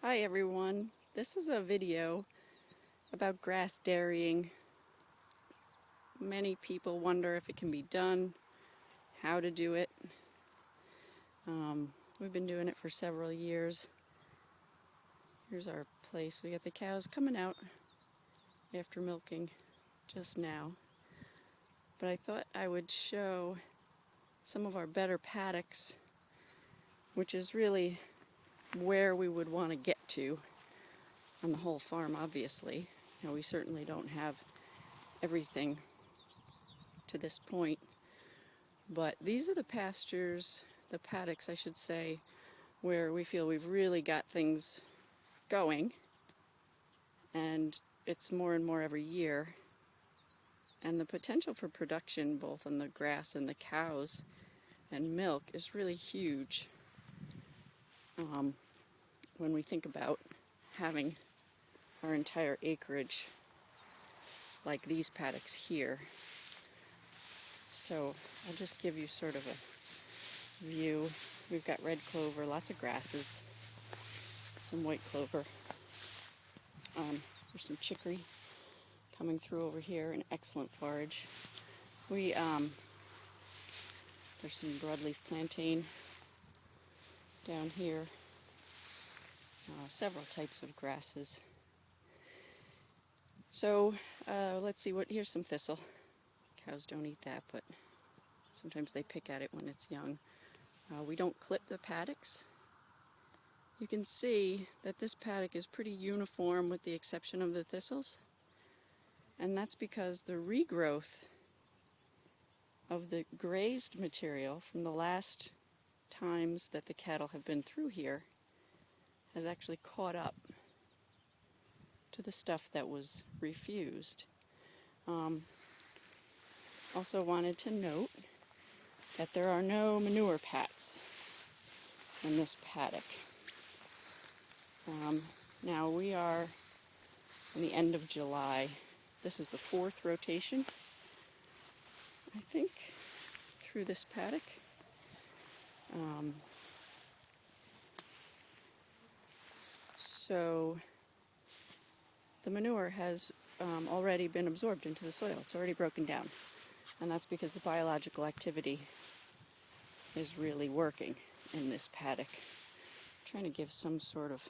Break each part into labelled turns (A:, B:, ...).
A: Hi everyone, this is a video about grass dairying. Many people wonder if it can be done, how to do it. We've been doing it for several years. Here's our place. We got the cows coming out after milking just now. But I thought I would show some of our better paddocks, which is really where we would want to get to on the whole farm, obviously. You know, we certainly don't have everything to this point, but these are the pastures, the paddocks I should say, where we feel we've really got things going, and it's more and more every year, and the potential for production both on the grass and the cows and milk is really huge when we think about having our entire acreage like these paddocks here. So I'll just give you sort of a view. We've got red clover, lots of grasses, some white clover. There's some chicory coming through over here, an excellent forage. There's some broadleaf plantain down here, several types of grasses. So let's see, here's some thistle. Cows don't eat that, but sometimes they pick at it when it's young. We don't clip the paddocks. You can see that this paddock is pretty uniform with the exception of the thistles. And that's because the regrowth of the grazed material from the last times that the cattle have been through here has actually caught up to the stuff that was refused. Also wanted to note that there are no manure pats in this paddock. Now we are in the end of July. This is the 4th rotation, I think, through this paddock. So the manure has already been absorbed into the soil. It's already broken down. And that's because the biological activity is really working in this paddock. I'm trying to give some sort of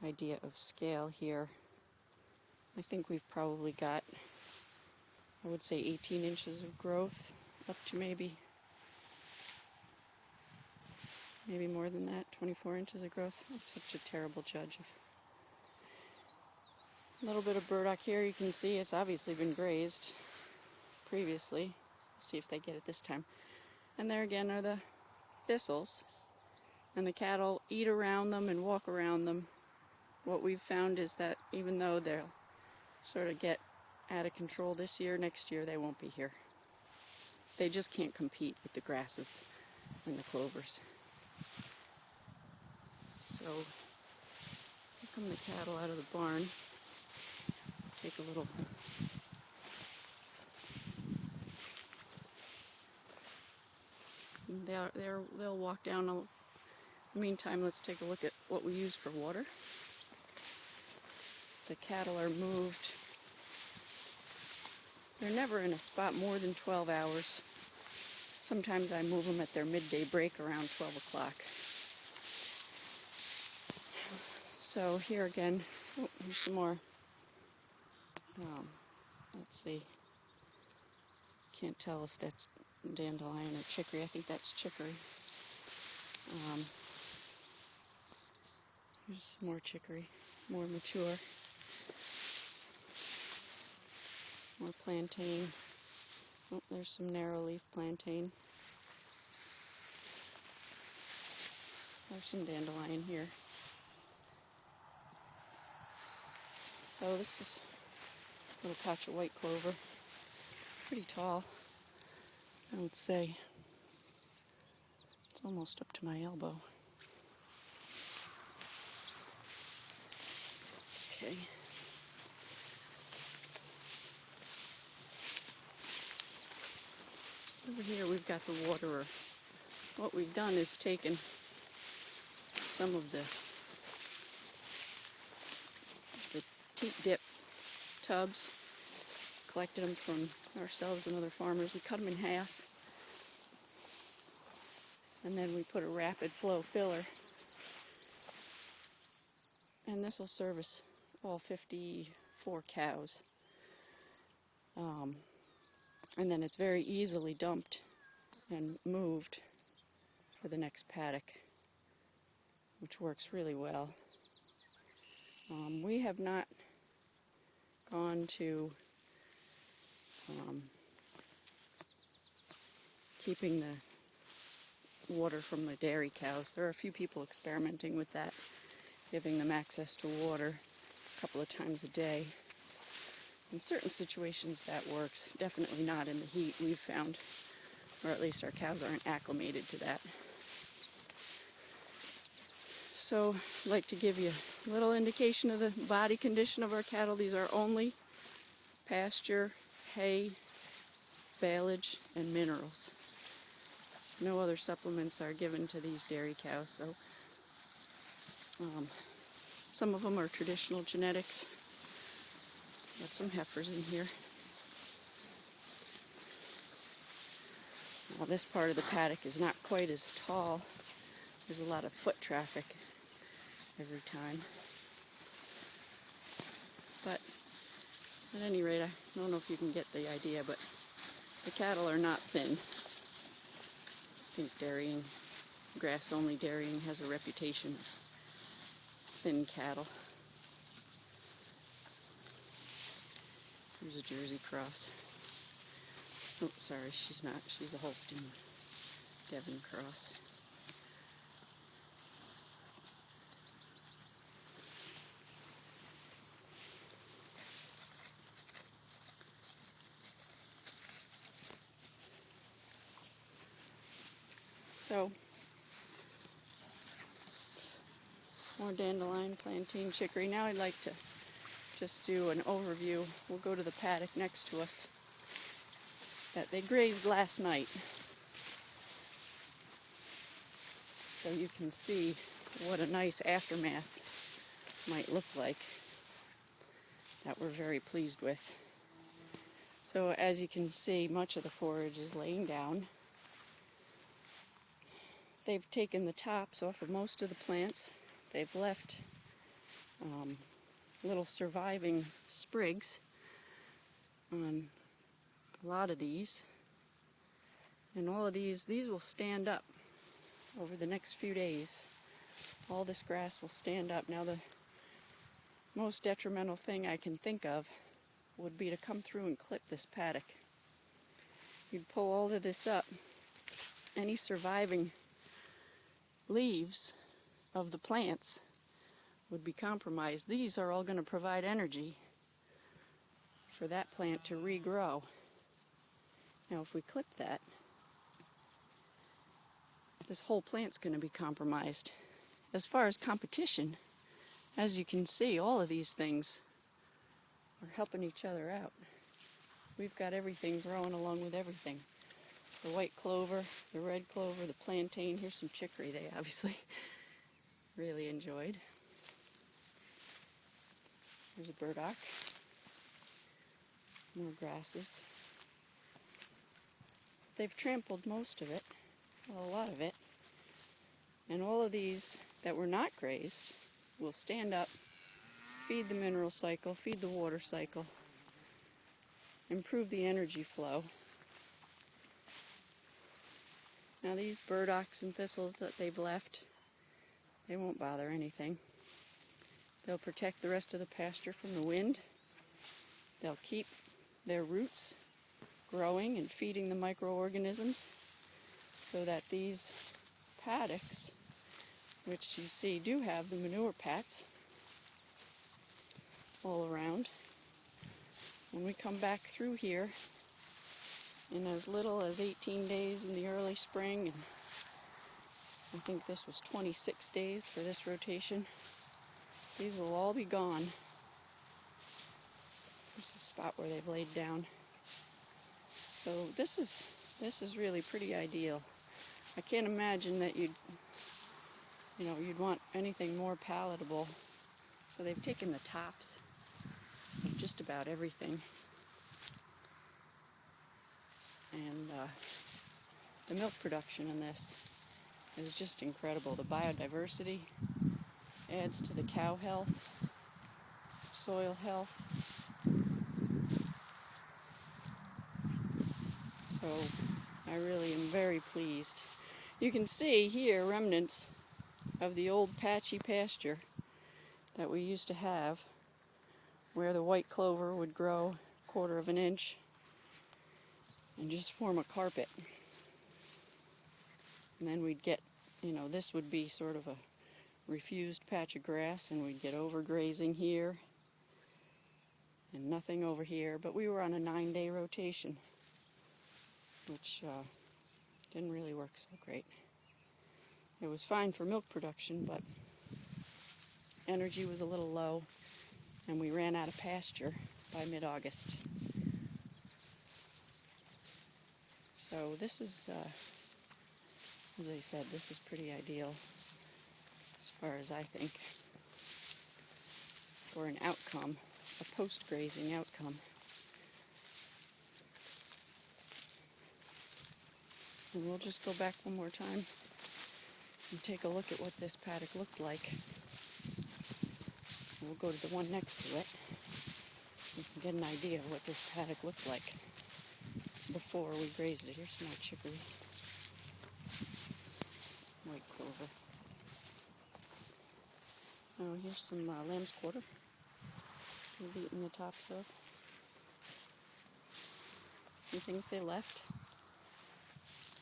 A: idea of scale here. I think we've probably got, I would say, 18 inches of growth, up to maybe more than that, 24 inches of growth. I'm such a terrible judge of. A little bit of burdock here. You can see it's obviously been grazed previously. See if they get it this time. And there again are the thistles, and the cattle eat around them and walk around them. What we've found is that even though they'll sort of get out of control this year, next year they won't be here. They just can't compete with the grasses and the clovers. So here come the cattle out of the barn. Take a little they'll walk down. In the meantime, let's take a look at what we use for water. The cattle are moved. They're never in a spot more than 12 hours. Sometimes I move them at their midday break around 12 o'clock. So here again, here's some more. Let's see. Can't tell if that's dandelion or chicory. I think that's chicory. Here's some more chicory, more mature. More plantain. Oh, there's some narrow leaf plantain. There's some dandelion here. So this is a little patch of white clover. Pretty tall, I would say. It's almost up to my elbow. Okay. Over here we've got the waterer. What we've done is taken some of the teat dip tubs, collected them from ourselves and other farmers. We cut them in half, and then we put a rapid flow filler, and this will service all 54 cows. And then it's very easily dumped and moved for the next paddock, which works really well. We have not gone to keeping the water from the dairy cows. There are a few people experimenting with that, giving them access to water a couple of times a day. In certain situations that works, definitely not in the heat we've found, or at least our cows aren't acclimated to that. So I'd like to give you a little indication of the body condition of our cattle. These are only pasture, hay, baleage, and minerals. No other supplements are given to these dairy cows. So some of them are traditional genetics. Got some heifers in here. Well, this part of the paddock is not quite as tall. There's a lot of foot traffic every time. But at any rate, I don't know if you can get the idea, but the cattle are not thin. I think dairying, grass-only dairying, has a reputation of thin cattle. Here's a Jersey cross. Oh, sorry, she's not. She's a Holstein Devon cross. So, more dandelion, plantain, chicory. Now I'd like to just do an overview. We'll go to the paddock next to us that they grazed last night, so you can see what a nice aftermath might look like that we're very pleased with. So as you can see, much of the forage is laying down. They've taken the tops off of most of the plants. They've left little surviving sprigs on a lot of these. And all of these will stand up over the next few days. All this grass will stand up. Now the most detrimental thing I can think of would be to come through and clip this paddock. You'd pull all of this up. Any surviving leaves of the plants would be compromised. These are all going to provide energy for that plant to regrow. Now if we clip that, this whole plant's going to be compromised. As far as competition, as you can see, all of these things are helping each other out. We've got everything growing along with everything. The white clover, the red clover, the plantain. Here's some chicory they obviously really enjoyed. There's a burdock. More grasses. They've trampled most of it, well, a lot of it. And all of these that were not grazed will stand up, feed the mineral cycle, feed the water cycle, improve the energy flow. Now these burdocks and thistles that they've left, they won't bother anything. They'll protect the rest of the pasture from the wind. They'll keep their roots growing and feeding the microorganisms so that these paddocks, which you see do have the manure pats all around, when we come back through here in as little as 18 days in the early spring, and I think this was 26 days for this rotation, these will all be gone. This is a spot where they've laid down. So this is really pretty ideal. I can't imagine that you'd you'd want anything more palatable. So they've taken the tops of just about everything. And the milk production in this is just incredible. The biodiversity adds to the cow health, soil health. So I really am very pleased. You can see here remnants of the old patchy pasture that we used to have, where the white clover would grow 1/4 of an inch and just form a carpet. And then we'd get, this would be sort of a refused patch of grass, and we'd get overgrazing here and nothing over here. But we were on a 9-day rotation, which didn't really work so great. It was fine for milk production, but energy was a little low, and we ran out of pasture by mid-August. So this is, as I said, this is pretty ideal as far as I think for an outcome, a post-grazing outcome. And we'll just go back one more time and take a look at what this paddock looked like. We'll go to the one next to it. You can get an idea of what this paddock looked like before we grazed it. Here's some more chicory, white clover. Oh, here's some lamb's quarter we've eaten the tops of. Some things they left,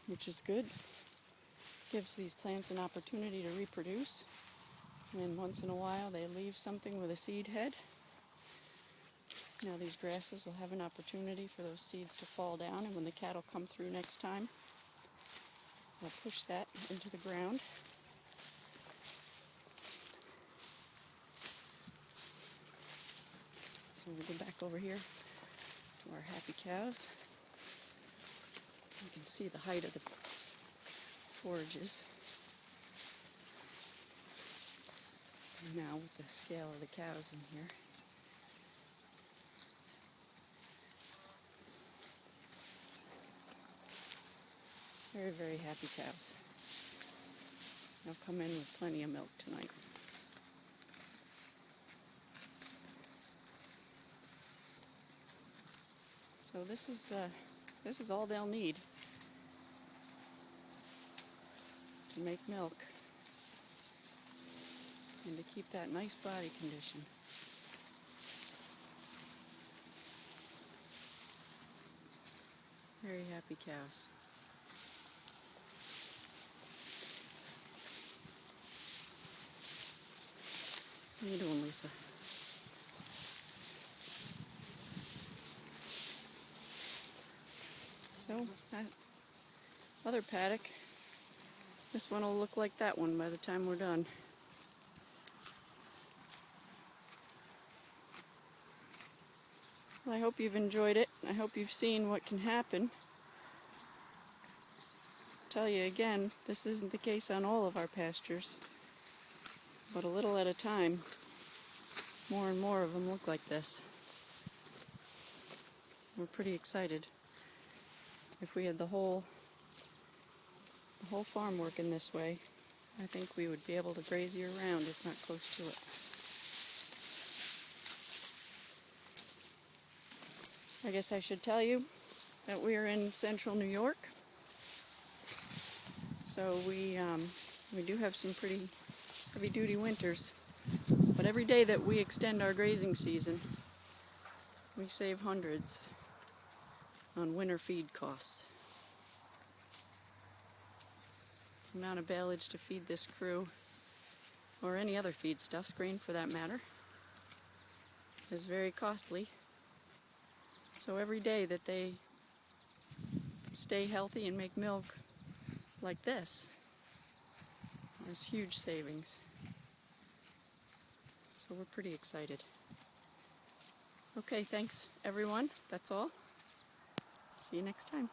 A: which is good. Gives these plants an opportunity to reproduce. And once in a while they leave something with a seed head. Now these grasses will have an opportunity for those seeds to fall down, and when the cattle come through next time, they'll push that into the ground. So we'll go back over here to our happy cows. You can see the height of the forages. And now with the scale of the cows in here. Very, very happy cows. They'll come in with plenty of milk tonight. So this is all they'll need to make milk and to keep that nice body condition. Very happy cows. How you doing, Lisa? So, that other paddock, this one will look like that one by the time we're done. Well, I hope you've enjoyed it. I hope you've seen what can happen. I'll tell you again, this isn't the case on all of our pastures, but a little at a time, more and more of them look like this. We're pretty excited. If we had the whole farm working this way, I think we would be able to graze year round, if not close to it. I guess I should tell you that we are in central New York, so we do have some pretty heavy-duty winters. But every day that we extend our grazing season, we save hundreds on winter feed costs. The amount of baleage to feed this crew, or any other feedstuffs, grain for that matter, is very costly. So every day that they stay healthy and make milk like this, there's huge savings. So we're pretty excited. Okay, thanks everyone. That's all. See you next time.